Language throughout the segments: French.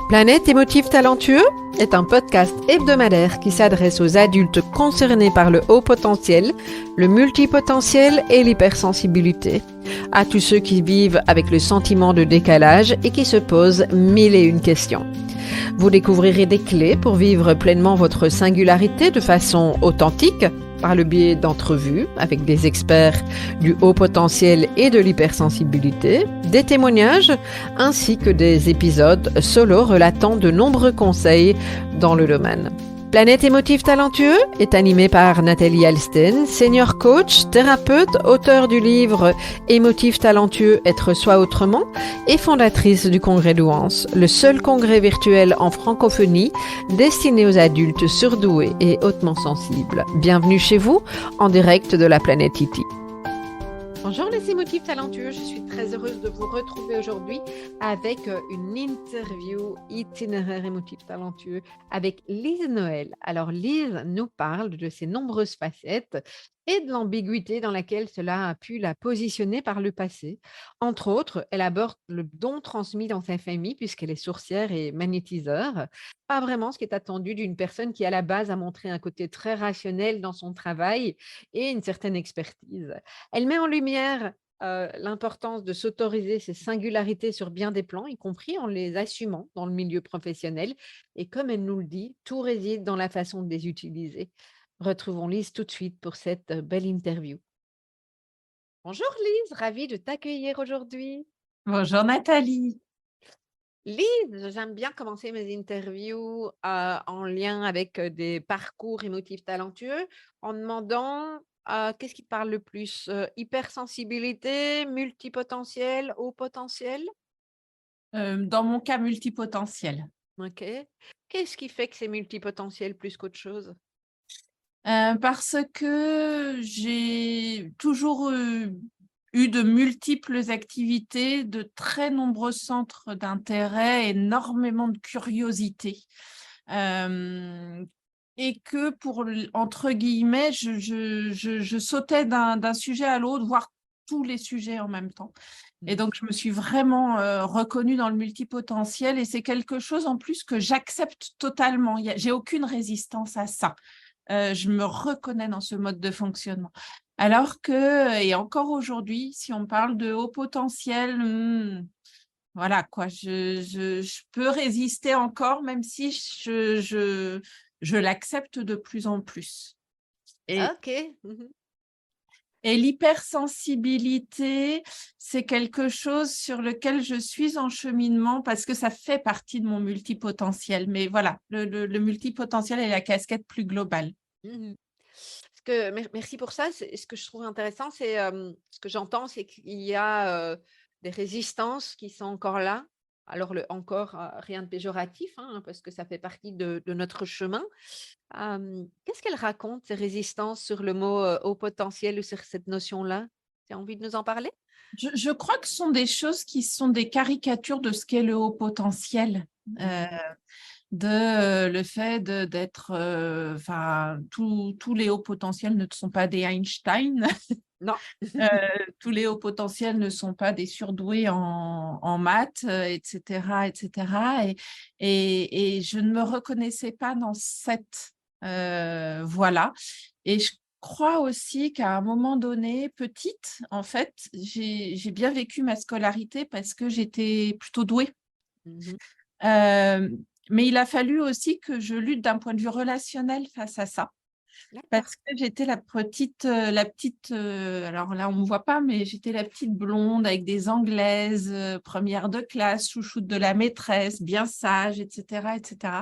Planète émotif talentueux est un podcast hebdomadaire qui s'adresse aux adultes concernés par le haut potentiel, le multipotentiel et l'hypersensibilité. À tous ceux qui vivent avec le sentiment de décalage et qui se posent mille et une questions. Vous découvrirez des clés pour vivre pleinement votre singularité de façon authentique, par le biais d'entrevues avec des experts du haut potentiel et de l'hypersensibilité, des témoignages ainsi que des épisodes solo relatant de nombreux conseils dans le domaine. Planète émotif talentueux est animé par Nathalie Alsten, senior coach, thérapeute, auteure du livre Émotif talentueux, être soi autrement et fondatrice du Congrès Douance, le seul congrès virtuel en francophonie destiné aux adultes surdoués et hautement sensibles. Bienvenue chez vous, en direct de la planète Iti. Bonjour les émotifs talentueux, je suis très heureuse de vous retrouver aujourd'hui avec une interview itinéraire émotif talentueux avec Lise Noël. Alors Lise nous parle de ses nombreuses facettes et de l'ambiguïté dans laquelle cela a pu la positionner par le passé. Entre autres, elle aborde le don transmis dans sa famille puisqu'elle est sourcière et magnétiseur. Pas vraiment ce qui est attendu d'une personne qui à la base a montré un côté très rationnel dans son travail et une certaine expertise. Elle met en lumière l'importance de s'autoriser ses singularités sur bien des plans, y compris en les assumant dans le milieu professionnel. Et comme elle nous le dit, tout réside dans la façon de les utiliser. Retrouvons Lise tout de suite pour cette belle interview. Bonjour Lise, ravie de t'accueillir aujourd'hui. Bonjour Nathalie. Lise, j'aime bien commencer mes interviews en lien avec des parcours émotifs talentueux en demandant qu'est-ce qui te parle le plus? Hypersensibilité, multipotentiel, haut potentiel? Dans mon cas multipotentiel. Ok. Qu'est-ce qui fait que c'est multipotentiel plus qu'autre chose? Parce que j'ai toujours eu de multiples activités, de très nombreux centres d'intérêt, énormément de curiosité. Et que entre guillemets, je sautais d'un sujet à l'autre, voire tous les sujets en même temps. Et donc, je me suis vraiment reconnue dans le multipotentiel et c'est quelque chose en plus que j'accepte totalement. J'ai aucune résistance à ça. Je me reconnais dans ce mode de fonctionnement. Alors que, et encore aujourd'hui, si on parle de haut potentiel, voilà quoi, je peux résister encore, même si je l'accepte de plus en plus. Ok. Et l'hypersensibilité, c'est quelque chose sur lequel je suis en cheminement parce que ça fait partie de mon multipotentiel. Mais voilà, le multipotentiel est la casquette plus globale. Merci pour ça. Ce que je trouve intéressant, c'est ce que j'entends, c'est qu'il y a des résistances qui sont encore là. Alors, encore, rien de péjoratif, hein, parce que ça fait partie de notre chemin. Qu'est-ce qu'elle raconte, ces résistances sur le mot haut potentiel ou sur cette notion-là? Tu as envie de nous en parler? Je crois que ce sont des choses qui sont des caricatures de ce qu'est le haut potentiel. Le fait d'être, enfin, tous les hauts potentiels ne sont pas des Einstein. Non. Tous les hauts potentiels ne sont pas des surdoués en maths, etc., etc. Et je ne me reconnaissais pas dans cette voie-là. Et je crois aussi qu'à un moment donné, petite, en fait, j'ai bien vécu ma scolarité parce que j'étais plutôt douée. Mais il a fallu aussi que je lutte d'un point de vue relationnel face à ça. Parce que j'étais la petite, alors là on ne me voit pas, mais j'étais la petite blonde avec des anglaises, première de classe, chouchoute de la maîtresse, bien sage, etc. etc.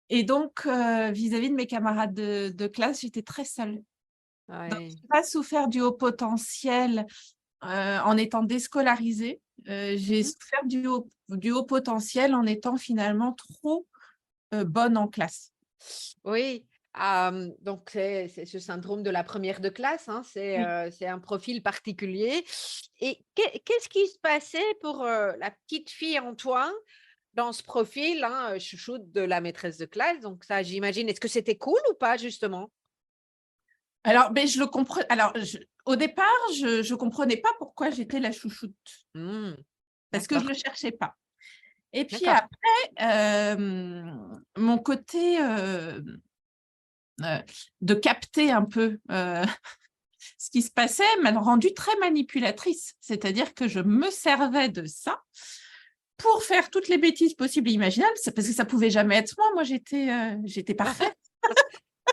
Et donc, vis-à-vis de mes camarades de classe, j'étais très seule. Donc, je n'ai pas souffert du haut potentiel en étant déscolarisée. J'ai souffert du haut potentiel en étant finalement trop bonne en classe. Oui, donc c'est ce syndrome de la première de classe, hein, c'est un profil particulier. Et qu'est-ce qui se passait pour la petite fille en toi dans ce profil, hein, chouchoute de la maîtresse de classe? Donc ça, j'imagine, est-ce que c'était cool ou pas justement? Alors, mais je le comprends. Alors, au départ, je comprenais pas pourquoi j'étais la chouchoute, parce que je D'accord. le cherchais pas. Et puis D'accord. après, mon côté de capter un peu ce qui se passait m'a rendue très manipulatrice. C'est-à-dire que je me servais de ça pour faire toutes les bêtises possibles et imaginables, parce que ça pouvait jamais être moi. Moi, j'étais parfaite.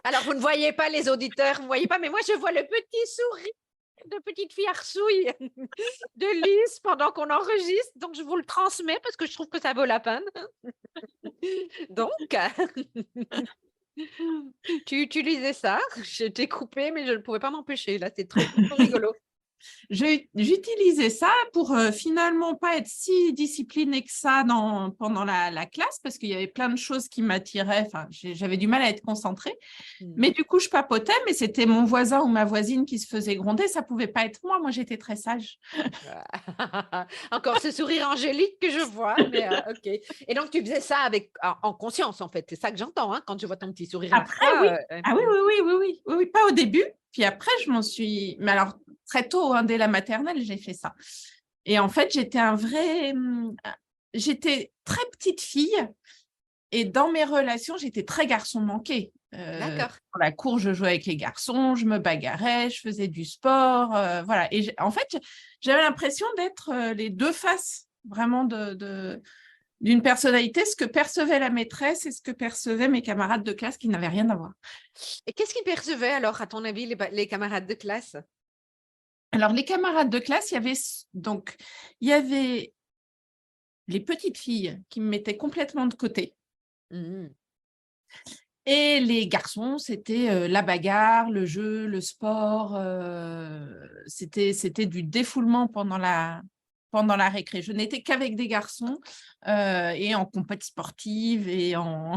Alors, vous ne voyez pas les auditeurs, vous ne voyez pas, mais moi, je vois le petit sourire de petite fille arsouille de Lise pendant qu'on enregistre. Donc, je vous le transmets parce que je trouve que ça vaut la peine. Donc, tu utilisais ça. Je t'ai coupé, mais je ne pouvais pas m'empêcher. Là, c'est trop rigolo. J'utilisais ça pour finalement pas être si disciplinée que ça pendant la classe, parce qu'il y avait plein de choses qui m'attiraient. Enfin, j'avais du mal à être concentrée. Mais du coup, je papotais, mais c'était mon voisin ou ma voisine qui se faisait gronder. Ça pouvait pas être moi. Moi, j'étais très sage. Encore ce sourire angélique que je vois, mais ok. Et donc, tu faisais ça en conscience, en fait. C'est ça que j'entends, hein, quand je vois ton petit sourire à Après, oui. froid. Ah oui, oui, oui, oui, oui, oui, oui, pas au début. Puis après, je m'en suis. Mais alors, très tôt, hein, dès la maternelle, j'ai fait ça. Et en fait, j'étais très petite fille. Et dans mes relations, j'étais très garçon manqué. D'accord. Dans la cour, je jouais avec les garçons, je me bagarrais, je faisais du sport. Voilà. Et en fait, j'avais l'impression d'être les deux faces vraiment d'une personnalité, ce que percevait la maîtresse et ce que percevaient mes camarades de classe qui n'avaient rien à voir. Et qu'est-ce qu'ils percevaient alors, à ton avis, les camarades de classe? Alors, les camarades de classe, il y avait les petites filles qui me mettaient complètement de côté. Mhm. Et les garçons, c'était la bagarre, le jeu, le sport. C'était du défoulement pendant la récré. Je n'étais qu'avec des garçons et en compétition sportive et en…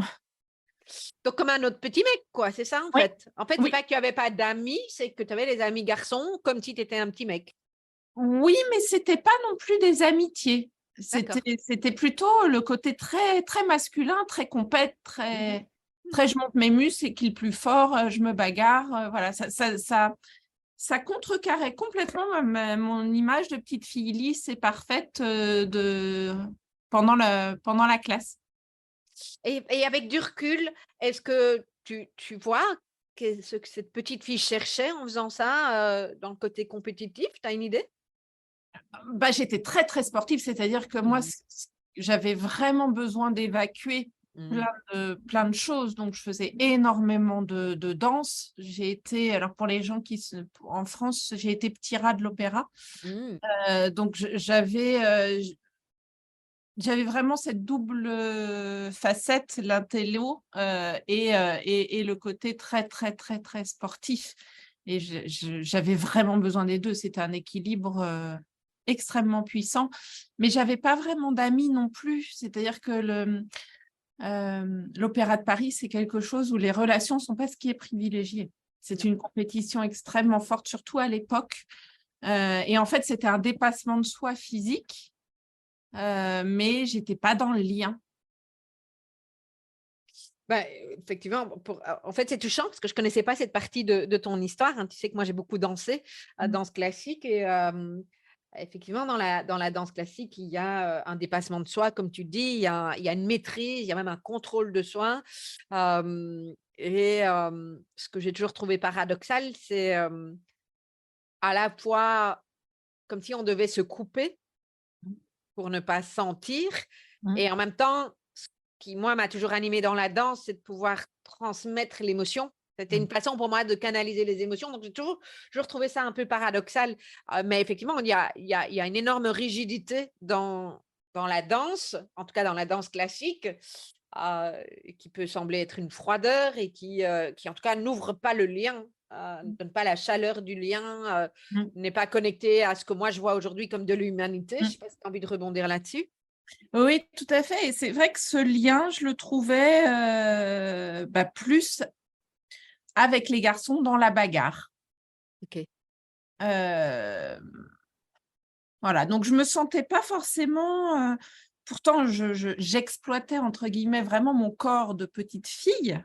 Donc, comme un autre petit mec, quoi, c'est ça, en Oui, fait. En fait, c'est oui, pas que tu n'avais pas d'amis, c'est que tu avais les amis garçons comme si tu étais un petit mec. oui, mais c'était pas non plus des amitiés. D'accord. C'était plutôt le côté très, très masculin, très compète, Mhm. très je monte mes muscles, c'est qui le plus fort, je me bagarre. Voilà, ça contrecarrait complètement mon image de petite fille lisse et parfaite pendant la classe. Et avec du recul, est-ce que tu vois ce que cette petite fille cherchait en faisant ça dans le côté compétitif? Tu as une idée? Bah, j'étais très, très sportive, c'est-à-dire que moi, Mhm. j'avais vraiment besoin d'évacuer Mhm. plein de choses. Donc, je faisais énormément de danse. Alors pour les gens en France, j'ai été petit rat de l'opéra. Mhm. Donc, j'avais vraiment cette double facette, l'intello et le côté très, très, très, très sportif. Et j'avais vraiment besoin des deux. C'était un équilibre extrêmement puissant. Mais je n'avais pas vraiment d'amis non plus. C'est-à-dire que l'Opéra de Paris, c'est quelque chose où les relations ne sont pas ce qui est privilégié. C'est une compétition extrêmement forte, surtout à l'époque. Et en fait, c'était un dépassement de soi physique. Mais j'étais pas dans le lien. Bah, effectivement, en fait, c'est touchant parce que je connaissais pas cette partie de ton histoire, hein. Tu sais que moi, j'ai beaucoup dansé à danse classique et effectivement, dans la danse classique, il y a un dépassement de soi, comme tu dis, il y a une maîtrise, il y a même un contrôle de soi. Ce que j'ai toujours trouvé paradoxal, c'est à la fois comme si on devait se couper pour ne pas sentir. Mmh. Et en même temps, ce qui, moi, m'a toujours animée dans la danse, c'est de pouvoir transmettre l'émotion. C'était Mmh. une façon pour moi de canaliser les émotions. Donc, j'ai toujours trouvé ça un peu paradoxal. Mais effectivement, il y a une énorme rigidité dans la danse, en tout cas dans la danse classique, qui peut sembler être une froideur et qui en tout cas, n'ouvre pas le lien, ne donne pas la chaleur du lien, Mmh. n'est pas connecté à ce que moi, je vois aujourd'hui comme de l'humanité. Je ne Mmh. sais pas si tu as envie de rebondir là-dessus. Oui, tout à fait. Et c'est vrai que ce lien, je le trouvais plus avec les garçons dans la bagarre. OK. Euh, voilà, donc je me sentais pas forcément. Pourtant, j'exploitais entre guillemets vraiment mon corps de petite fille,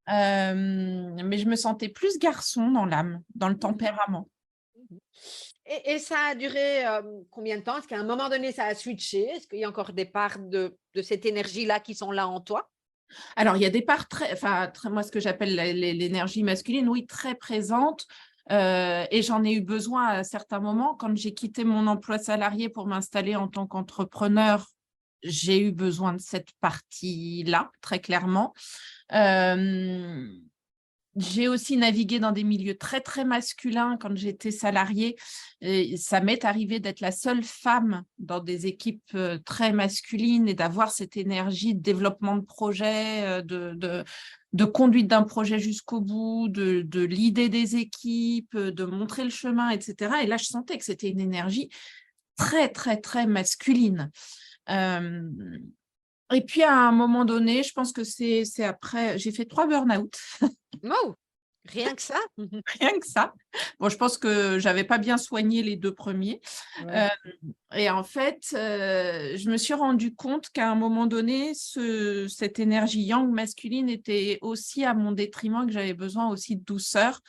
Mmh. mais je me sentais plus garçon dans l'âme, dans le Mmh. tempérament. Mmh. Et ça a duré combien de temps? Est-ce qu'à un moment donné, ça a switché? Est-ce qu'il y a encore des parts de cette énergie-là qui sont là en toi? Alors, il y a des parts moi, ce que j'appelle l'énergie masculine, oui, très présente. Et j'en ai eu besoin à certains moments. Quand j'ai quitté mon emploi salarié pour m'installer en tant qu'entrepreneur, j'ai eu besoin de cette partie-là, très clairement. J'ai aussi navigué dans des milieux très, très masculins quand j'étais salariée. Et ça m'est arrivé d'être la seule femme dans des équipes très masculines et d'avoir cette énergie de développement de projet, de conduite d'un projet jusqu'au bout, de l'idée des équipes, de montrer le chemin, etc. Et là, je sentais que c'était une énergie très, très, très masculine. Et puis, à un moment donné, je pense que c'est après, j'ai fait 3 burn-out. Wow! Rien que ça? Rien que ça. Bon, je pense que j'avais pas bien soigné les 2 premiers. Ouais. Et en fait, je me suis rendu compte qu'à un moment donné, cette énergie yang masculine était aussi à mon détriment, que j'avais besoin aussi de douceur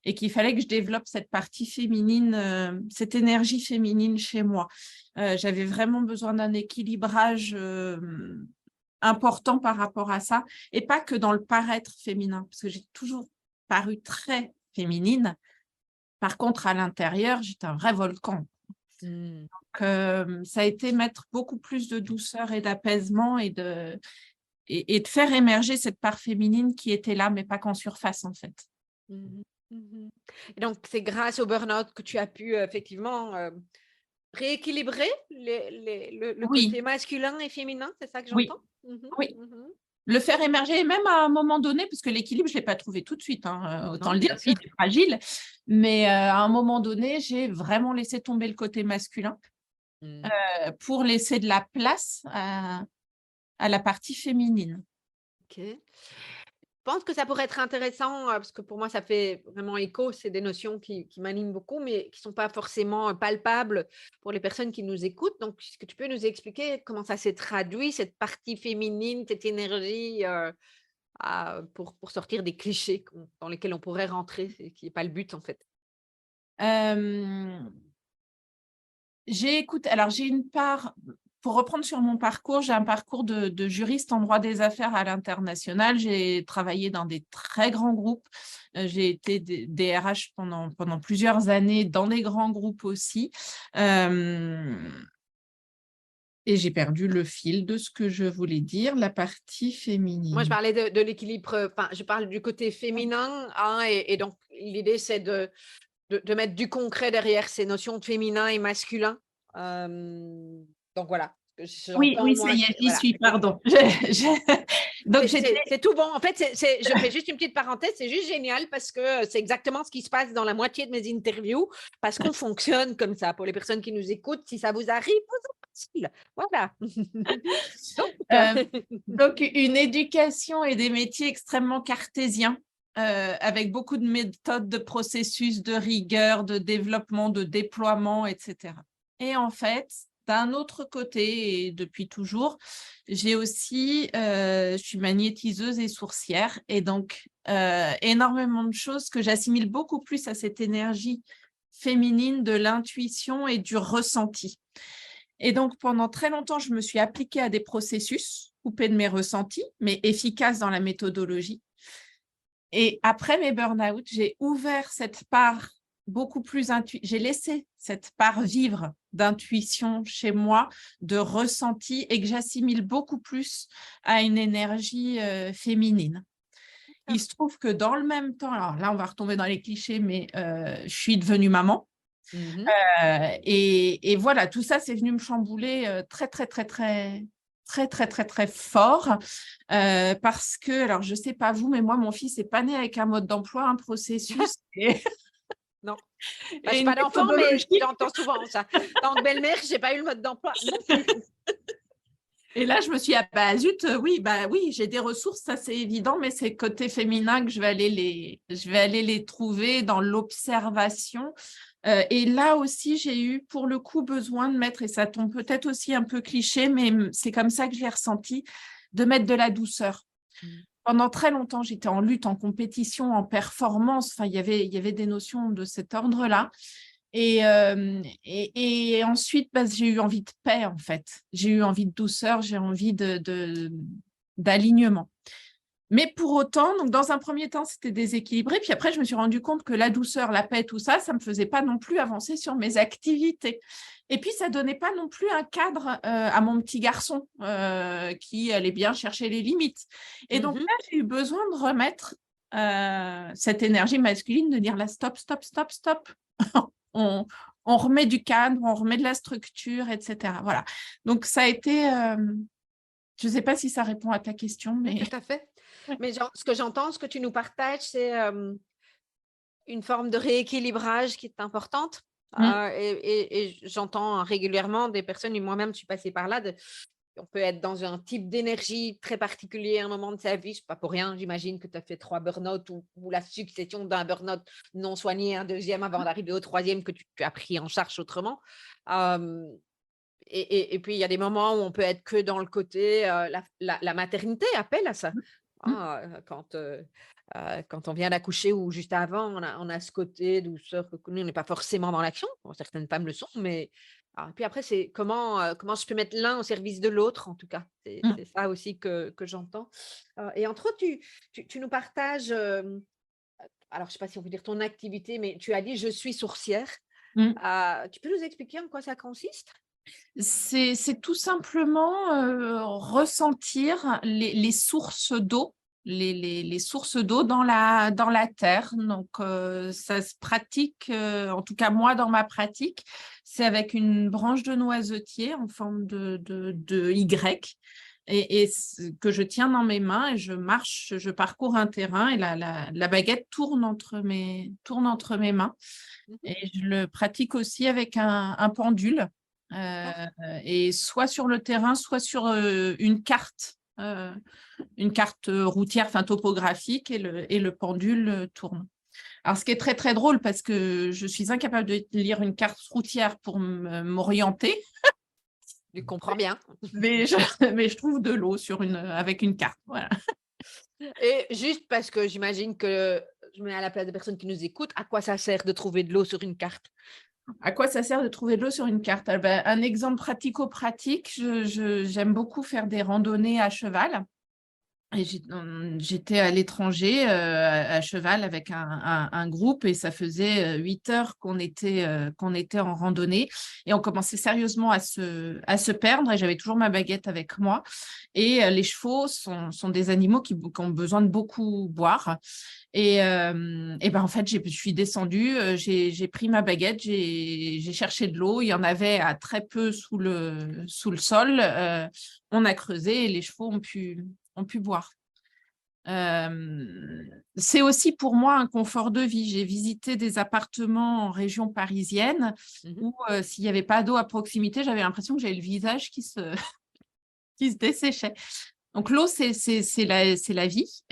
et qu'il fallait que je développe cette partie féminine, cette énergie féminine chez moi. J'avais vraiment besoin d'un équilibrage important par rapport à ça, et pas que dans le paraître féminin, parce que j'ai toujours paru très féminine. Par contre, à l'intérieur, j'étais un vrai volcan. Mmh. Donc, ça a été mettre beaucoup plus de douceur et d'apaisement et de faire émerger cette part féminine qui était là, mais pas qu'en surface, en fait. Mmh mh. Mmh. Et donc c'est grâce au burn-out que tu as pu, effectivement, rééquilibrer le Oui, côté masculin et féminin, c'est ça que oui, j'entends? Mmh mh. oui. Mmh. Le faire émerger, et même à un moment donné, parce que l'équilibre, je ne l'ai pas trouvé tout de suite, hein, autant Non, le dire, bien il sûr. est fragile. Mais à un moment donné, j'ai vraiment laissé tomber le côté masculin Mmh. pour laisser de la place à la partie féminine. OK. Je pense que ça pourrait être intéressant, parce que pour moi, ça fait vraiment écho. C'est des notions qui m'animent beaucoup, mais qui sont pas forcément, palpables pour les personnes qui nous écoutent. Donc, est-ce que tu peux nous expliquer comment ça s'est traduit, cette partie féminine, cette énergie, pour sortir des clichés dans lesquels on pourrait rentrer et qui est pas le but, en fait? Euh, j'ai une part, pour reprendre sur mon parcours, j'ai un parcours de juriste en droit des affaires à l'international. J'ai travaillé dans des très grands groupes. J'ai été DRH pendant plusieurs années dans des grands groupes aussi. Et j'ai perdu le fil de ce que je voulais dire, la partie Moi, je féminine. parlais de l'équilibre, enfin, je parle du côté féminin, hein, et donc l'idée, c'est de mettre du concret derrière ces notions de féminin et masculin. Donc voilà, Oui, j'entends oui, ça moi, y est, j'y voilà. suis, pardon. Donc, j'étais. C'est tout bon. En fait, je fais juste une petite parenthèse, c'est juste génial parce que c'est exactement ce qui se passe dans la moitié de mes interviews, parce qu'on fonctionne comme ça. Pour les personnes qui nous écoutent, si ça vous arrive, vous en facile. Voilà. Donc, Euh, donc, une éducation et des métiers extrêmement cartésiens, avec beaucoup de méthodes, de processus, de rigueur, de développement, de déploiement, etc. Et en fait, d'un autre côté, et depuis toujours, je suis magnétiseuse et sourcière, et donc énormément de choses que j'assimile beaucoup plus à cette énergie féminine de l'intuition et du ressenti. Et donc, pendant très longtemps, je me suis appliquée à des processus coupés de mes ressentis, mais efficaces dans la méthodologie. Et après mes burn-out, j'ai ouvert cette part beaucoup plus j'ai laissé cette part vivre d'intuition chez moi, de ressenti, et que j'assimile beaucoup plus à une énergie féminine. Il se trouve que dans le même temps, alors là, on va retomber dans les clichés, mais je suis devenue maman. mhm. Et voilà, tout ça, c'est venu me chambouler très, très, très, très, très, très, très, très fort. Parce que, alors, je ne sais pas vous, mais moi, mon fils n'est pas né avec un mode d'emploi, un processus Non, bah, et j'ai une pas d'enfant, mais méthodologie. j'entends souvent ça. En tant que belle-mère, j'ai pas eu le mode d'emploi non plus. Et là, je me suis dit, ah, bah, zut, oui, bah, oui, j'ai des ressources, ça c'est évident, mais c'est côté féminin que je vais aller les trouver dans l'observation. Et là aussi, j'ai eu pour le coup besoin de mettre, et ça tombe peut-être aussi un peu cliché, mais c'est comme ça que je l'ai ressenti, de mettre de la douceur. Pendant très longtemps, j'étais en lutte, en compétition, en performance. Enfin, il y avait des notions de cet ordre-là. Et ensuite, j'ai eu envie de paix, en fait. J'ai eu envie de douceur, j'ai envie d'alignement. Mais pour autant, donc dans un premier temps, c'était déséquilibré. Puis après, je me suis rendu compte que la douceur, la paix, tout ça, ça ne me faisait pas non plus avancer sur mes activités. Et puis, ça ne donnait pas non plus un cadre à mon petit garçon qui allait bien chercher les limites. Et donc là, j'ai eu besoin de remettre cette énergie masculine, de dire là, stop, stop, stop, stop. on remet du cadre, on remet de la structure, etc. Voilà. Donc, ça a été… je ne sais pas si ça répond à ta question, mais… Tout à fait. Mais ce que j'entends, ce que tu nous partages, c'est une forme de rééquilibrage qui est importante. Et j'entends régulièrement des personnes, et moi-même, je suis passée par là, on peut être dans un type d'énergie très particulier à un moment de sa vie. C'est pas pour rien, j'imagine que tu as fait 3 burn-out ou la succession d'un burn-out non soigné, un deuxième avant d'arriver au troisième que tu as pris en charge autrement. Et puis, il y a des moments où on peut être que dans le côté, la maternité appelle à ça. Quand on vient d'accoucher ou juste avant, on a ce côté douceur que nous, on n'est pas forcément dans l'action. Bon, certaines femmes le sont, mais puis après, c'est comment je peux mettre l'un au service de l'autre, en tout cas. C'est ça aussi que j'entends. Et entre autres, tu nous partages, alors je ne sais pas si on peut dire ton activité, mais tu as dit « je suis sourcière ». Tu peux nous expliquer en quoi ça consiste? C'est tout simplement ressentir les sources d'eau, les sources d'eau dans la terre. Donc, ça se pratique, en tout cas moi dans ma pratique, c'est avec une branche de noisetier en forme de Y et que je tiens dans mes mains et je marche, je parcours un terrain et la baguette tourne entre mes mains. Et je le pratique aussi avec un pendule. Et soit sur le terrain, soit sur une carte routière, enfin topographique, et le pendule tourne. Alors, ce qui est très, très drôle, parce que je suis incapable de lire une carte routière pour m'orienter. Tu comprends bien. mais je trouve de l'eau avec une carte. Voilà. Et juste parce que j'imagine que je me mets à la place des personnes qui nous écoutent, à quoi ça sert de trouver de l'eau sur une carte? À quoi ça sert de trouver de l'eau sur une carte? Un exemple pratico-pratique, j'aime beaucoup faire des randonnées à cheval. Et j'étais à l'étranger à cheval avec un groupe et ça faisait 8 heures qu'on était en randonnée et on commençait sérieusement à se perdre et j'avais toujours ma baguette avec moi. Et les chevaux sont des animaux qui ont besoin de beaucoup boire. Et en fait, je suis descendue, j'ai pris ma baguette, j'ai cherché de l'eau. Il y en avait à très peu sous le sol. On a creusé et les chevaux ont pu boire. C'est aussi pour moi un confort de vie. J'ai visité des appartements en région parisienne où s'il n'y avait pas d'eau à proximité, j'avais l'impression que j'avais le visage qui se desséchait. Donc l'eau, c'est la vie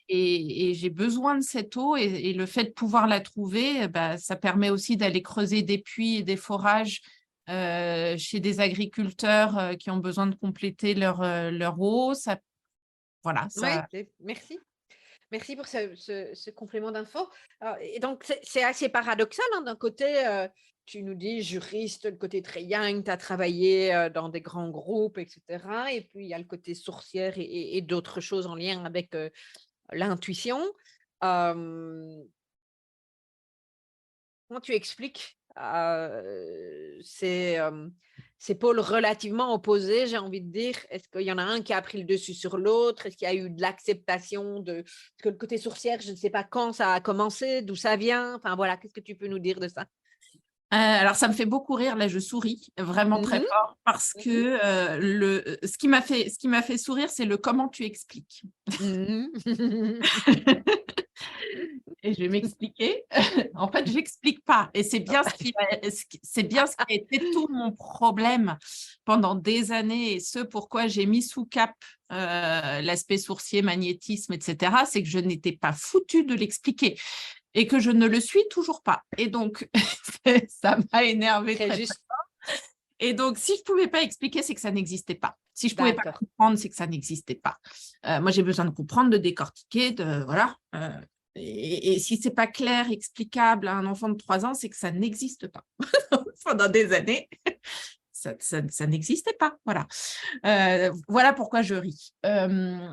et j'ai besoin de cette eau et le fait de pouvoir la trouver, ça permet aussi d'aller creuser des puits et des forages chez des agriculteurs qui ont besoin de compléter leur eau. Voilà, ça… Oui, merci. Merci pour ce complément d'info. Et donc, c'est assez paradoxal. D'un côté, tu nous dis juriste, le côté très yang, tu as travaillé dans des grands groupes, etc. Et puis, il y a le côté sourcière et d'autres choses en lien avec l'intuition. Comment tu expliques ces pôles relativement opposés, j'ai envie de dire? Est-ce qu'il y en a un qui a pris le dessus sur l'autre? Est-ce qu'il y a eu de l'acceptation que le côté sourcière, je ne sais pas quand ça a commencé, d'où ça vient? Enfin voilà, qu'est-ce que tu peux nous dire de ça? Alors, ça me fait beaucoup rire. Là, je souris vraiment très fort parce que ce qui m'a fait sourire, c'est le comment tu expliques. Et je vais m'expliquer. En fait, j'explique pas. Et c'est bien ce qui a été tout mon problème pendant des années et ce pourquoi j'ai mis sous cap l'aspect sourcier, magnétisme, etc. C'est que je n'étais pas foutue de l'expliquer et que je ne le suis toujours pas. Et donc, ça m'a énervée très juste. Et donc, si je ne pouvais pas expliquer, c'est que ça n'existait pas. Si je ne pouvais pas comprendre, c'est que ça n'existait pas. Moi, j'ai besoin de comprendre, de décortiquer, voilà. et si ce n'est pas clair, explicable à un enfant de 3 ans, c'est que ça n'existe pas. Pendant des années, ça n'existait pas. Voilà. Voilà pourquoi je ris.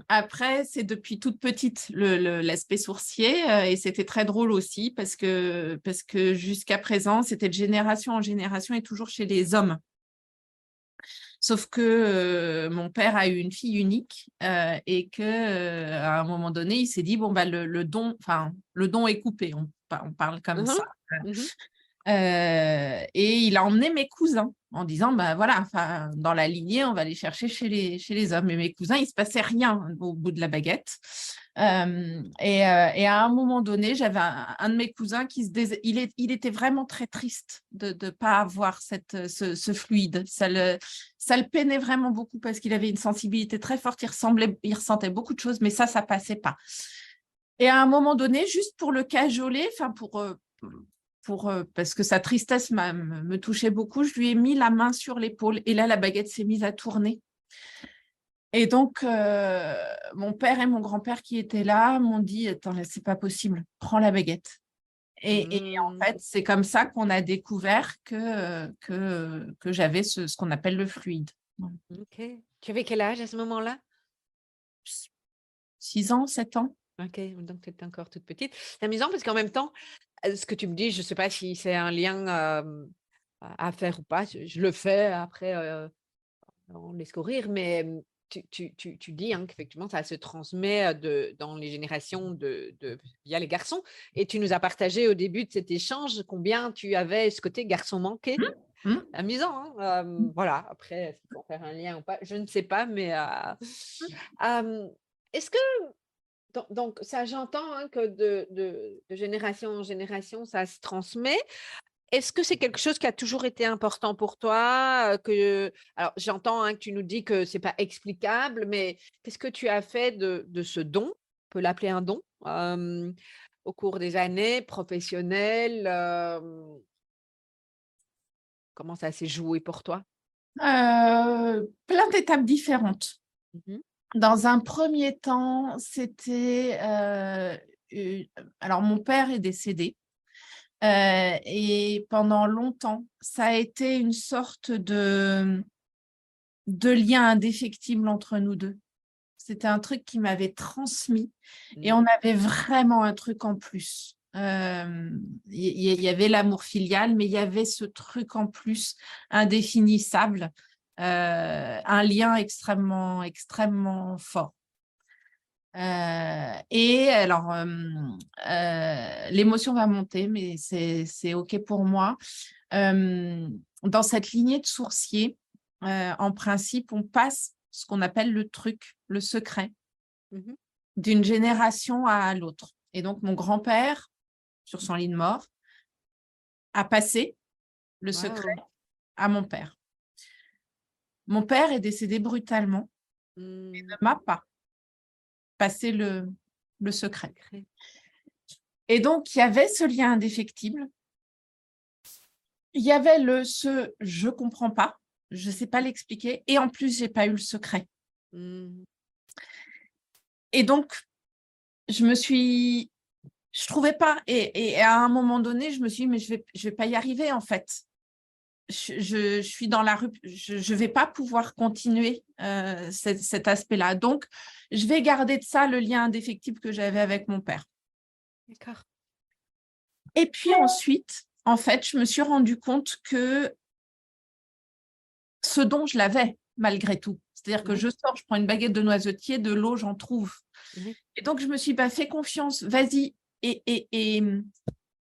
Après, c'est depuis toute petite l'aspect sourcier et c'était très drôle aussi parce que jusqu'à présent, c'était de génération en génération et toujours chez les hommes. Sauf que mon père a eu une fille unique et qu'à un moment donné, il s'est dit, bon, bah, le don est coupé, on parle comme ça. Et il a emmené mes cousins en disant, bah, voilà, dans la lignée, on va les chercher chez les hommes. Et mes cousins, il ne se passait rien au bout de la baguette. Et à un moment donné, j'avais un de mes cousins il était vraiment très triste de ne pas avoir ce fluide. Ça le peinait vraiment beaucoup parce qu'il avait une sensibilité très forte. Il ressentait beaucoup de choses, mais ça passait pas. Et à un moment donné, juste pour le cajoler, parce que sa tristesse me touchait beaucoup, je lui ai mis la main sur l'épaule et là, la baguette s'est mise à tourner. Et donc, mon père et mon grand-père qui étaient là m'ont dit, attends, c'est pas possible, prends la baguette. Et en fait, c'est comme ça qu'on a découvert que j'avais ce qu'on appelle le fluide. Ok. Tu avais quel âge à ce moment-là? 6 ans, 7 ans. Ok, donc tu étais encore toute petite. C'est amusant parce qu'en même temps, ce que tu me dis, je ne sais pas si c'est un lien à faire ou pas. Je le fais après, on laisse courir, mais tu dis qu'effectivement, ça se transmet dans les générations via les garçons. Et tu nous as partagé au début de cet échange combien tu avais ce côté garçon manqué. Amusant, hein. Voilà, après, est-ce qu'il faut faire un lien ou pas, je ne sais pas, mais est-ce que donc ça, j'entends que de génération en génération, ça se transmet. Est-ce que c'est quelque chose qui a toujours été important pour toi alors, j'entends que tu nous dis que ce n'est pas explicable, mais qu'est-ce que tu as fait de ce don, on peut l'appeler un don, au cours des années professionnelles, comment ça s'est joué pour toi? Plein d'étapes différentes. Dans un premier temps, c'était… alors, mon père est décédé et pendant longtemps, ça a été une sorte de lien indéfectible entre nous deux. C'était un truc qui m'avait transmis et on avait vraiment un truc en plus. Il y avait l'amour filial, mais il y avait ce truc en plus indéfinissable, un lien extrêmement, extrêmement fort. Et alors, l'émotion va monter, mais c'est OK pour moi. Dans cette lignée de sourciers, en principe, on passe ce qu'on appelle le truc, le secret, d'une génération à l'autre. Et donc, mon grand-père, sur son lit de mort, a passé le secret à mon père. Mon père est décédé brutalement et ne m'a pas passé le secret. Et donc, il y avait ce lien indéfectible. Il y avait ce « je ne comprends pas », je ne sais pas l'expliquer, et en plus, je n'ai pas eu le secret. Et donc, je ne trouvais pas, et à un moment donné, je me suis dit, mais je vais pas y arriver, en fait. Je suis dans la rue, je ne vais pas pouvoir continuer cet aspect-là. Donc, je vais garder de ça le lien indéfectible que j'avais avec mon père. D'accord. Et puis ensuite, en fait, je me suis rendu compte que ce dont je l'avais, malgré tout. C'est-à-dire que je sors, je prends une baguette de noisetier, de l'eau, j'en trouve. Et donc, je me suis dit, fais confiance, vas-y. Et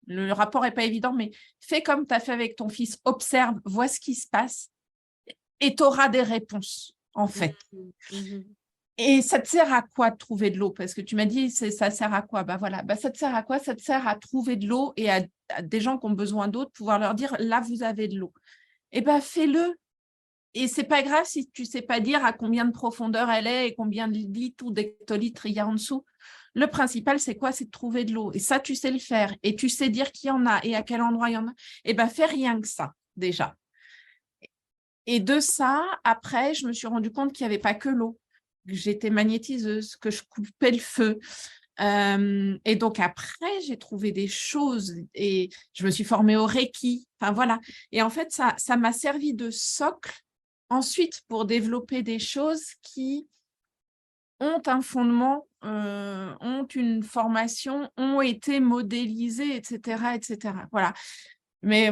le rapport n'est pas évident, mais fais comme tu as fait avec ton fils, observe, vois ce qui se passe et tu auras des réponses, en fait. Et ça te sert à quoi de trouver de l'eau? Parce que tu m'as dit, ça sert à quoi? Voilà. Ça te sert à quoi? Ça te sert à trouver de l'eau et à des gens qui ont besoin d'eau, de pouvoir leur dire, là, vous avez de l'eau. Et fais-le. Et ce n'est pas grave si tu ne sais pas dire à combien de profondeur elle est et combien de litres ou d'hectolitres il y a en dessous. Le principal, c'est quoi? C'est de trouver de l'eau. Et ça, tu sais le faire. Et tu sais dire qu'il y en a et à quel endroit il y en a. Fais rien que ça, déjà. Et de ça, après, je me suis rendu compte qu'il n'y avait pas que l'eau. Que j'étais magnétiseuse, que je coupais le feu. Et donc après, j'ai trouvé des choses et je me suis formée au Reiki. Enfin voilà. Et en fait, ça m'a servi de socle ensuite pour développer des choses qui ont un fondement, ont une formation, ont été modélisées, etc., etc. Voilà. Mais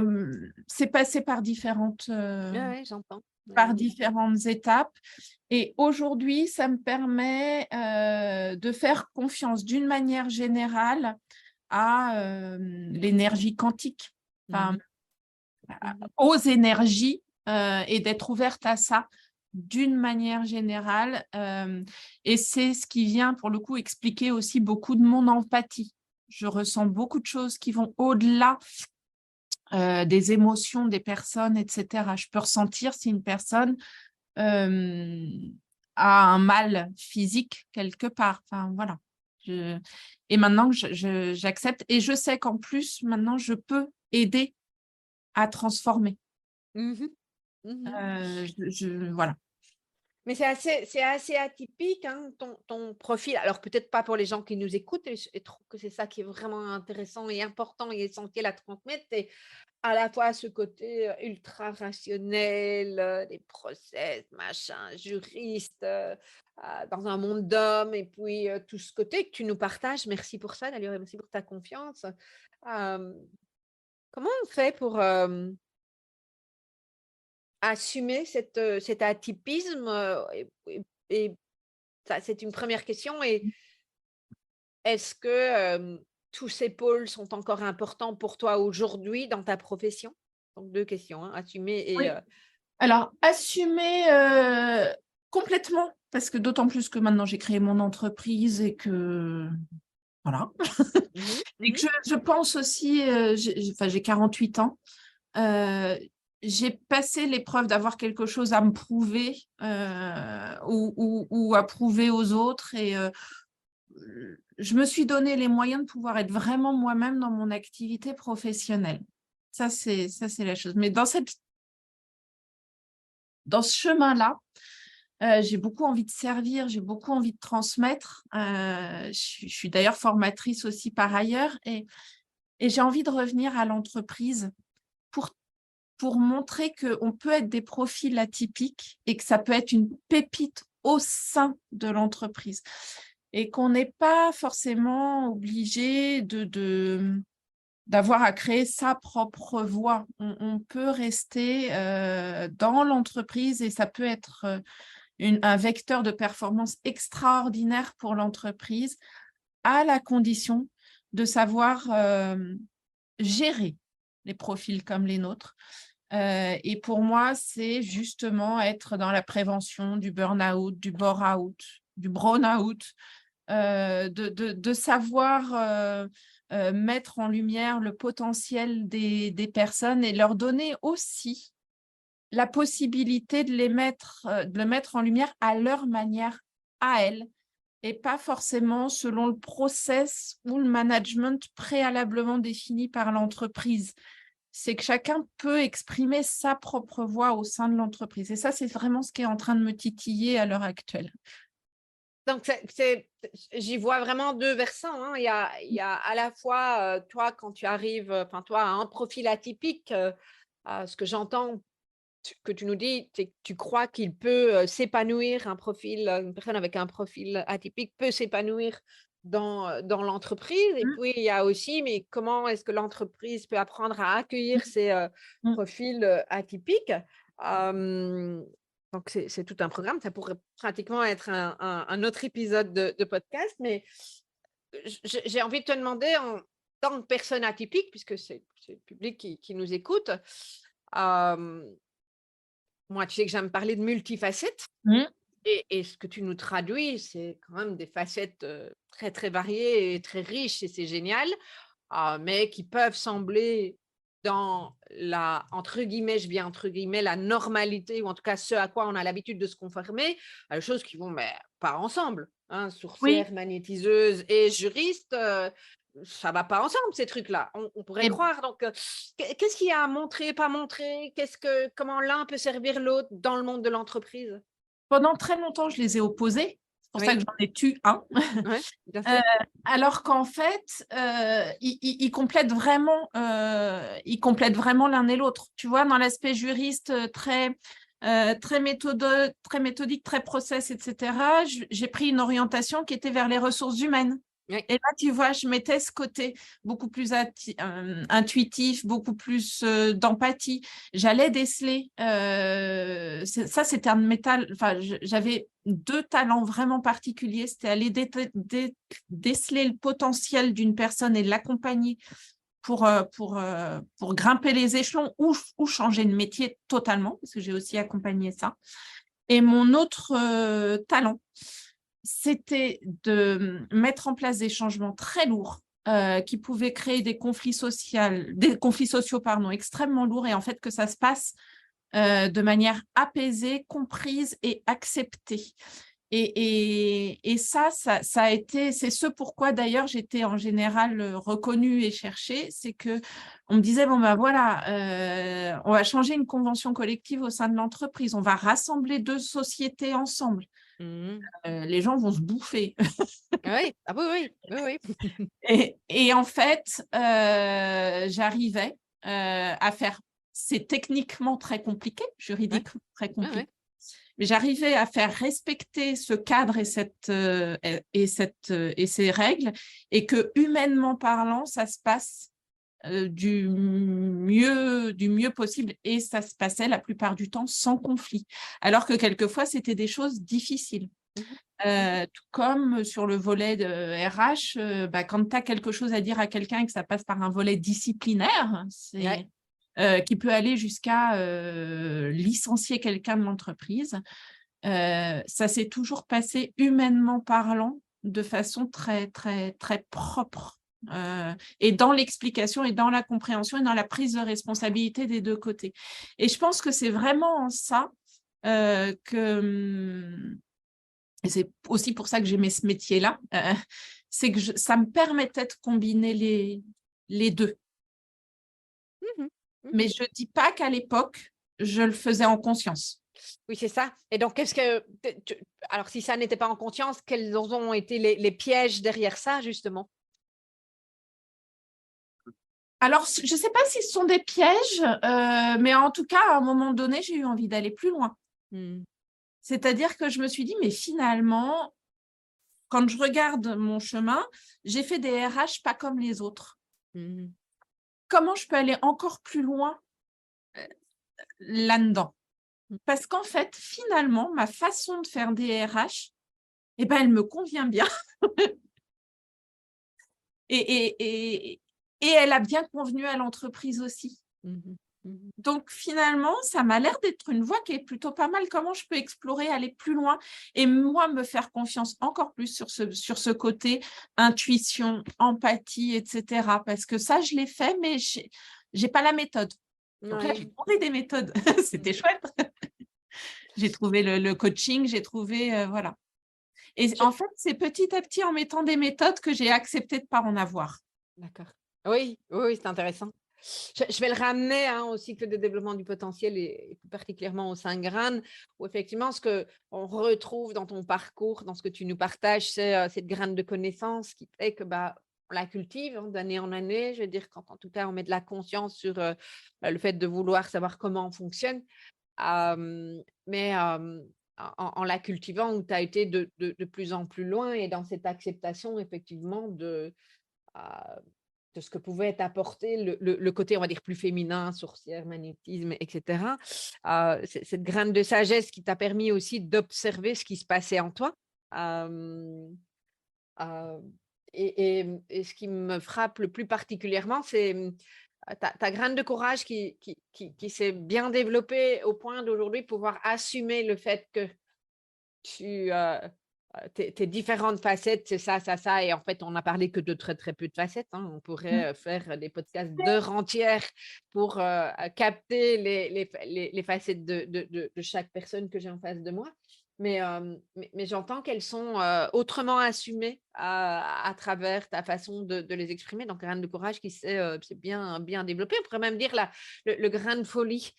c'est passé par Ouais, j'entends. par différentes étapes. Et aujourd'hui, ça me permet de faire confiance d'une manière générale à l'énergie quantique, enfin, aux énergies et d'être ouverte à ça d'une manière générale. Et c'est ce qui vient, pour le coup, expliquer aussi beaucoup de mon empathie. Je ressens beaucoup de choses qui vont au-delà des émotions des personnes, etc. Je peux ressentir si une personne a un mal physique quelque part. Enfin, voilà. Et maintenant, j'accepte et je sais qu'en plus, maintenant, je peux aider à transformer. Voilà. Mais c'est assez atypique, hein, ton profil. Alors, peut-être pas pour les gens qui nous écoutent, et je trouve que c'est ça qui est vraiment intéressant et important et essentiel à transmettre. C'est à la fois ce côté ultra rationnel, des process, machin, juriste, dans un monde d'hommes, et puis tout ce côté que tu nous partages. Merci pour ça, d'ailleurs, et merci pour ta confiance. Comment on fait pour assumer cet atypisme et ça, c'est une première question. Et est-ce que tous ces pôles sont encore importants pour toi aujourd'hui dans ta profession? Donc, deux questions, hein, assumer et… Oui. Alors, assumer complètement, parce que d'autant plus que maintenant, j'ai créé mon entreprise et que… Voilà. Et que je pense aussi, j'ai 48 ans, j'ai passé l'épreuve d'avoir quelque chose à me prouver ou à prouver aux autres. Et je me suis donné les moyens de pouvoir être vraiment moi-même dans mon activité professionnelle. Ça, c'est la chose. Mais dans ce chemin-là, j'ai beaucoup envie de servir, j'ai beaucoup envie de transmettre. Je suis d'ailleurs formatrice aussi par ailleurs. Et j'ai envie de revenir à l'entreprise pour montrer qu'on peut être des profils atypiques et que ça peut être une pépite au sein de l'entreprise. Et qu'on n'est pas forcément obligé d'avoir à créer sa propre voie. On peut rester dans l'entreprise et ça peut être un vecteur de performance extraordinaire pour l'entreprise, à la condition de savoir gérer les profils comme les nôtres. Et pour moi, c'est justement être dans la prévention du burn-out, du bore-out, du brown-out, de savoir mettre en lumière le potentiel des personnes et leur donner aussi la possibilité de le mettre en lumière à leur manière, à elles, et pas forcément selon le process ou le management préalablement défini par l'entreprise. C'est que chacun peut exprimer sa propre voix au sein de l'entreprise. Et ça, c'est vraiment ce qui est en train de me titiller à l'heure actuelle. Donc, j'y vois vraiment deux versants, hein. Il y a à la fois, toi, quand tu arrives, enfin, toi, à un profil atypique, ce que j'entends que tu nous dis, c'est que tu crois qu'il peut s'épanouir, une personne avec un profil atypique peut s'épanouir dans l'entreprise. Et puis, il y a aussi, mais comment est-ce que l'entreprise peut apprendre à accueillir ces profils atypiques? Donc, c'est tout un programme. Ça pourrait pratiquement être un autre épisode de podcast. Mais j'ai envie de te demander, en tant que personne atypique, puisque c'est le public qui nous écoute, moi, tu sais que j'aime parler de multifacettes. Et ce que tu nous traduis, c'est quand même des facettes très, très variées et très riches, et c'est génial, mais qui peuvent sembler dans la, entre guillemets, je viens entre guillemets, la normalité, ou en tout cas ce à quoi on a l'habitude de se conformer, à des choses qui vont pas ensemble. Hein, sourcière, magnétiseuse et juriste, ça va pas ensemble, ces trucs-là. On pourrait croire. Donc, qu'est-ce qu'il y a à montrer, pas montrer? Comment l'un peut servir l'autre dans le monde de l'entreprise? Pendant très longtemps, je les ai opposés. C'est pour Oui. ça que j'en ai tué un. Ouais, bien sûr. Alors qu'en fait, ils complètent vraiment l'un et l'autre. Tu vois, dans l'aspect juriste très méthodique, très process, etc., j'ai pris une orientation qui était vers les ressources humaines. Oui. Et là, tu vois, je mettais ce côté beaucoup plus intuitif, beaucoup plus d'empathie. J'allais déceler. Ça, c'était un de mes talents. Enfin, j'avais 2 talents vraiment particuliers. C'était aller déceler le potentiel d'une personne et l'accompagner pour grimper les échelons ou changer de métier totalement, parce que j'ai aussi accompagné ça. Et mon autre talent, c'était de mettre en place des changements très lourds qui pouvaient créer des conflits sociaux extrêmement lourds, et en fait que ça se passe de manière apaisée, comprise et acceptée. Et ça a été, c'est ce pourquoi d'ailleurs j'étais en général reconnue et cherchée, c'est que on me disait, bon ben voilà, on va changer une convention collective au sein de l'entreprise, on va rassembler 2 sociétés ensemble. Mhm. Les gens vont se bouffer. Oui, ah oui, oui, oui, oui. Et en fait, j'arrivais à faire, c'est techniquement très compliqué, Ouais, juridiquement très ouais, compliqué, ouais. mais j'arrivais à faire respecter ce cadre et ces règles, et que humainement parlant, ça se passe du mieux possible, et ça se passait la plupart du temps sans conflit, alors que quelquefois, c'était des choses difficiles. Mhm. Tout comme sur le volet de RH, quand tu as quelque chose à dire à quelqu'un et que ça passe par un volet disciplinaire, Ouais. qui peut aller jusqu'à licencier quelqu'un de l'entreprise, ça s'est toujours passé humainement parlant de façon très, très, très propre. Et dans l'explication et dans la compréhension et dans la prise de responsabilité des 2 côtés. Et je pense que c'est vraiment en ça que et c'est aussi pour ça que j'aimais ce métier-là, c'est que ça me permettait de combiner les 2. Mhm. Mais Mhm. je ne dis pas qu'à l'époque, je le faisais en conscience. Oui, c'est ça. Et donc, alors, si ça n'était pas en conscience, quels ont été les pièges derrière ça, justement? Alors, je ne sais pas si ce sont des pièges, mais en tout cas, à un moment donné, j'ai eu envie d'aller plus loin. Mhm. C'est-à-dire que je me suis dit, mais finalement, quand je regarde mon chemin, j'ai fait des RH pas comme les autres. Mhm. Comment je peux aller encore plus loin là-dedans? Parce qu'en fait, finalement, ma façon de faire des RH, elle me convient bien. Et elle a bien convenu à l'entreprise aussi. Mhm. Mhm. Donc, finalement, ça m'a l'air d'être une voie qui est plutôt pas mal. Comment je peux explorer, aller plus loin et moi, me faire confiance encore plus sur ce côté intuition, empathie, etc. Parce que ça, je l'ai fait, mais je n'ai pas la méthode. Donc là, Ouais. j'ai trouvé des méthodes. C'était chouette. J'ai trouvé le coaching, j'ai trouvé, voilà. Et Je- en fait, c'est petit à petit en mettant des méthodes que j'ai accepté de ne pas en avoir. D'accord. Oui, oui, oui, c'est intéressant. Je vais le ramener au cycle de développement du potentiel et plus particulièrement aux 5 graines, où effectivement, ce qu'on retrouve dans ton parcours, dans ce que tu nous partages, c'est cette graine de connaissance qui fait que on la cultive d'année en année. Je veux dire, quand en tout cas, on met de la conscience sur le fait de vouloir savoir comment on fonctionne. Mais en la cultivant, où tu as été de plus en plus loin et dans cette acceptation, effectivement, euh, de ce que pouvait t'apporter le côté, on va dire, plus féminin, sorcière, magnétisme, etc. Cette graine de sagesse qui t'a permis aussi d'observer ce qui se passait en toi. Euh, euh, et ce qui me frappe le plus particulièrement, c'est ta graine de courage qui s'est bien développée au point d'aujourd'hui pouvoir assumer le fait que tes différentes facettes, c'est ça, ça, ça. Et en fait, on n'a parlé que de très, très peu de facettes. On pourrait faire des podcasts d'heures entières pour capter les facettes de chaque personne que j'ai en face de moi. Mais j'entends qu'elles sont autrement assumées à travers ta façon de les exprimer. Donc, grain de courage qui s'est bien développé. On pourrait même dire le grain de folie.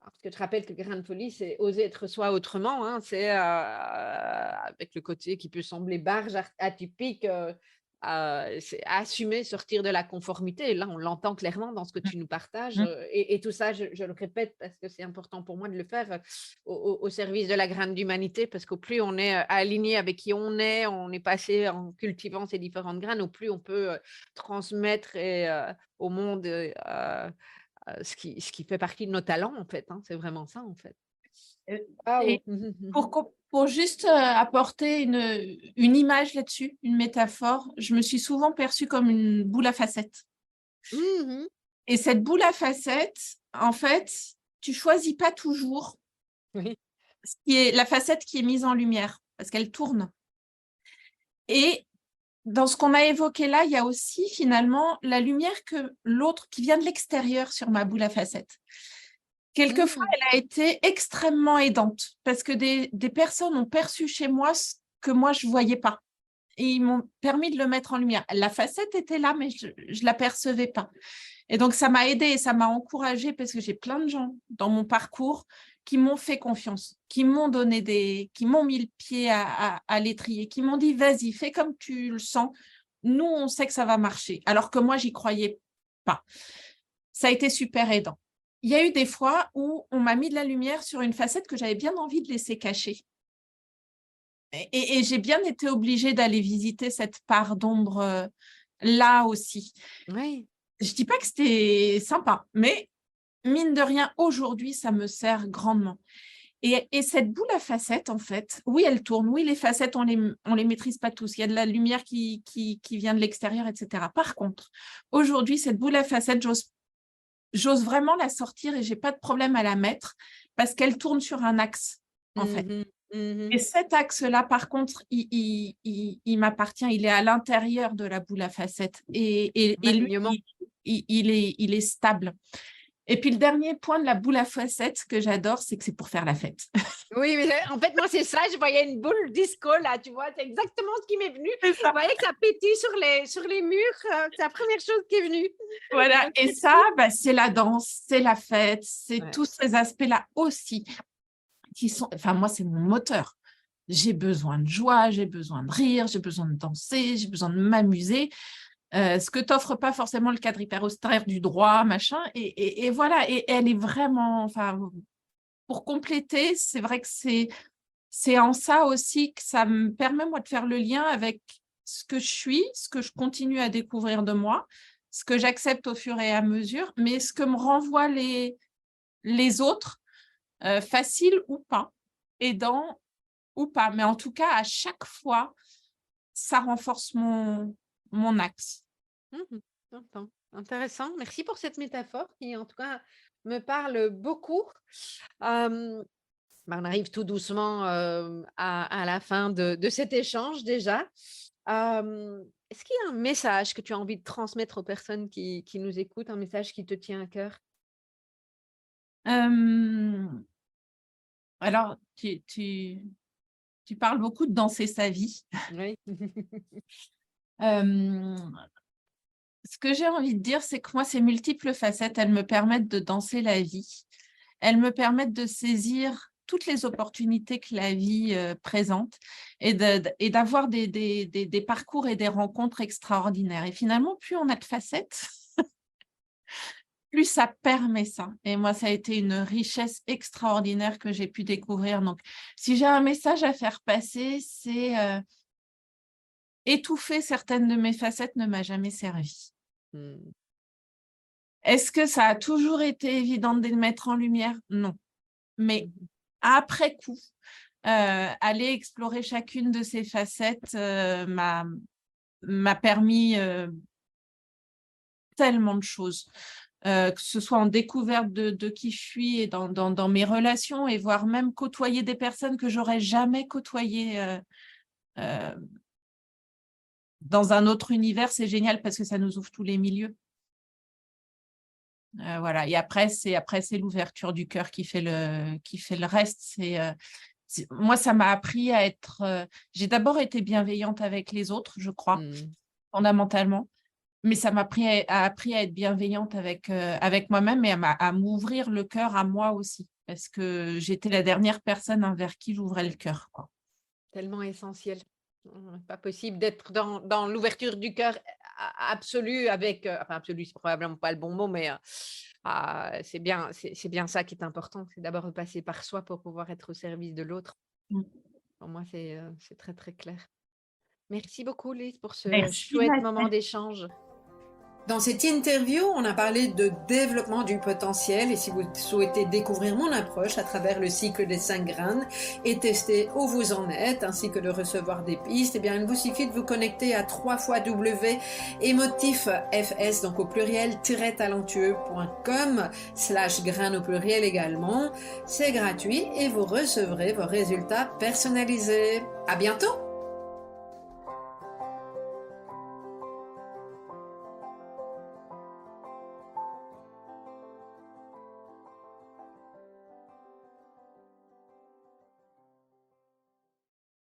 Parce que je rappelle que grain de folie, c'est oser être soi autrement, hein. C'est, avec le côté qui peut sembler barge, atypique, c'est assumer, sortir de la conformité. Et là, on l'entend clairement dans ce que tu nous partages, Mm. et tout ça, je le répète parce que c'est important pour moi de le faire, au service de la grande humanité, parce qu'au plus on est, aligné avec qui on est passé en cultivant ces différentes graines, au plus on peut, transmettre au monde, ce qui fait partie de nos talents, en fait, hein, c'est vraiment ça, en fait. Euh, Waouh! Et pour juste apporter une image là-dessus, une métaphore, je me suis souvent perçue comme une boule à facettes. Mmh mh. Et cette boule à facettes, en fait, tu choisis pas toujours Oui. ce qui est la facette qui est mise en lumière, parce qu'elle tourne. Et dans ce qu'on a évoqué là, il y a aussi finalement la lumière que l'autre qui vient de l'extérieur sur ma boule à facettes. Quelquefois, Mmh. elle a été extrêmement aidante parce que des personnes ont perçu chez moi ce que moi, je ne voyais pas. Et ils m'ont permis de le mettre en lumière. La facette était là, mais je ne la percevais pas. Et donc, ça m'a aidée et ça m'a encouragée parce que j'ai plein de gens dans mon parcours qui m'ont fait confiance, qui m'ont mis le pied à l'étrier, qui m'ont dit, vas-y, fais comme tu le sens. Nous, on sait que ça va marcher. Alors que moi, j'y croyais pas. Ça a été super aidant. Il y a eu des fois où on m'a mis de la lumière sur une facette que j'avais bien envie de laisser cacher. Et j'ai bien été obligée d'aller visiter cette part d'ombre là aussi. Oui. Je ne dis pas que c'était sympa, mais mine de rien, aujourd'hui, ça me sert grandement. Et cette boule à facettes, en fait, oui, elle tourne. Oui, les facettes, on les maîtrise pas tous. Il y a de la lumière qui vient de l'extérieur, etc. Par contre, aujourd'hui, cette boule à facettes, j'ose vraiment la sortir et j'ai pas de problème à la mettre parce qu'elle tourne sur un axe, en fait. Mmh mh. Mmh. Et cet axe-là, par contre, il m'appartient, il est à l'intérieur de la boule à facettes et lui, Alignement. il est stable. Et puis le dernier point de la boule à facettes que j'adore, c'est que c'est pour faire la fête. Oui, mais en fait, moi, c'est ça, je voyais une boule disco là, tu vois? C'est exactement ce qui m'est venu. C'est Je ça. voyais que ça pétille sur les murs, c'est la première chose qui est venue. Voilà. Donc Et c'est ça, cool. bah, c'est la danse, c'est la fête, c'est Ouais. tous ces aspects-là aussi qui sont, enfin, moi, c'est mon moteur. J'ai besoin de joie, j'ai besoin de rire, j'ai besoin de danser, j'ai besoin de m'amuser. Ce que t'offre pas forcément le cadre hyper austère du droit, machin. Et voilà. Et elle est vraiment, enfin, pour compléter, c'est vrai que c'est en ça aussi que ça me permet, moi, de faire le lien avec ce que je suis, ce que je continue à découvrir de moi, ce que j'accepte au fur et à mesure, mais ce que me renvoient les autres, facile ou pas, aidant ou pas. Mais en tout cas, à chaque fois, ça renforce mon axe. Mmh. J'entends. Intéressant. Merci pour cette métaphore qui, en tout cas, me parle beaucoup. Hem, on arrive tout doucement, à la fin de cet échange déjà. Est-ce qu'il y a un message que tu as envie de transmettre aux personnes qui nous écoutent, un message qui te tient à cœur? Euh, alors, tu parles beaucoup de danser sa vie. Oui. Euh, Ce que j'ai envie de dire, c'est que moi, ces multiples facettes, elles me permettent de danser la vie. Elles me permettent de saisir toutes les opportunités que la vie présente et d'avoir des parcours et des rencontres extraordinaires. Et finalement, plus on a de facettes, plus ça permet ça. Et moi, ça a été une richesse extraordinaire que j'ai pu découvrir. Donc, si j'ai un message à faire passer, c'est étouffer certaines de mes facettes ne m'a jamais servi. Mmh. Est-ce que ça a toujours été évident de les mettre en lumière? Non. Mais Mmh. après coup, aller explorer chacune de ces facettes m'a permis tellement de choses, que ce soit en découverte de qui je suis et dans mes relations et voire même côtoyer des personnes que j'aurais jamais côtoyées euh, dans un autre univers, c'est génial parce que ça nous ouvre tous les milieux. Voilà. Et après, c'est l'ouverture du cœur qui fait le reste. Moi, ça m'a appris à être. J'ai d'abord été bienveillante avec les autres, je crois, Mmh. fondamentalement. Mais ça m'a appris à être bienveillante avec moi-même et à m'ouvrir le cœur à moi aussi. parce que j'étais la dernière personne envers qui j'ouvrais le cœur, quoi. Tellement essentiel. Pas possible d'être dans l'ouverture du cœur absolue avec, enfin absolue, c'est probablement pas le bon mot, mais c'est bien ça qui est important, c'est d'abord de passer par soi pour pouvoir être au service de l'autre. Mmh. Pour moi, c'est très, très clair. Merci beaucoup Lise pour ce Merci, chouette Nathalie. moment d'échange. Dans cette interview, on a parlé de développement du potentiel et si vous souhaitez découvrir mon approche à travers le cycle des 5 graines et tester où vous en êtes ainsi que de recevoir des pistes, eh bien, il vous suffit de vous connecter à www.emotifs, donc au pluriel, talentueux.com/graines au pluriel également. C'est gratuit et vous recevrez vos résultats personnalisés. À bientôt!